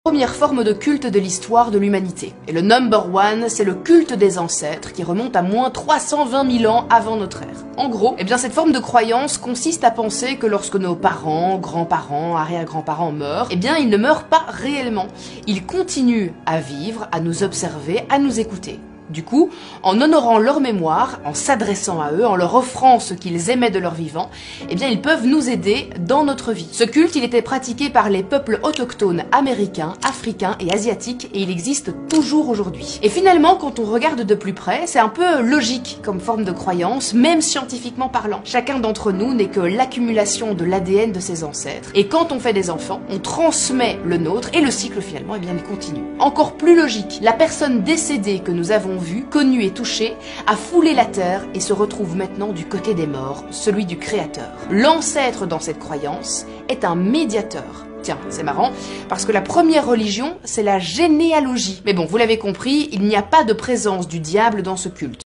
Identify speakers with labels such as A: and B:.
A: Première forme de culte de l'histoire de l'humanité. Et le number one, c'est le culte des ancêtres qui remonte à moins 320 000 ans avant notre ère. En gros, cette forme de croyance consiste à penser que lorsque nos parents, grands-parents, arrière-grands-parents meurent, ils ne meurent pas réellement. Ils continuent à vivre, à nous observer, à nous écouter. Du coup, en honorant leur mémoire, en s'adressant à eux, en leur offrant ce qu'ils aimaient de leur vivant, ils peuvent nous aider dans notre vie. Ce culte, il était pratiqué par les peuples autochtones américains, africains et asiatiques, et il existe toujours aujourd'hui. Et finalement, quand on regarde de plus près, c'est un peu logique comme forme de croyance, même scientifiquement parlant. Chacun d'entre nous n'est que l'accumulation de l'ADN de ses ancêtres. Et quand on fait des enfants, on transmet le nôtre, et le cycle finalement, il continue. Encore plus logique, la personne décédée que nous avons vu, connu et touché, a foulé la terre et se retrouve maintenant du côté des morts, celui du Créateur. L'ancêtre dans cette croyance est un médiateur. Tiens, c'est marrant, parce que la première religion, c'est la généalogie. Mais bon, vous l'avez compris, il n'y a pas de présence du diable dans ce culte.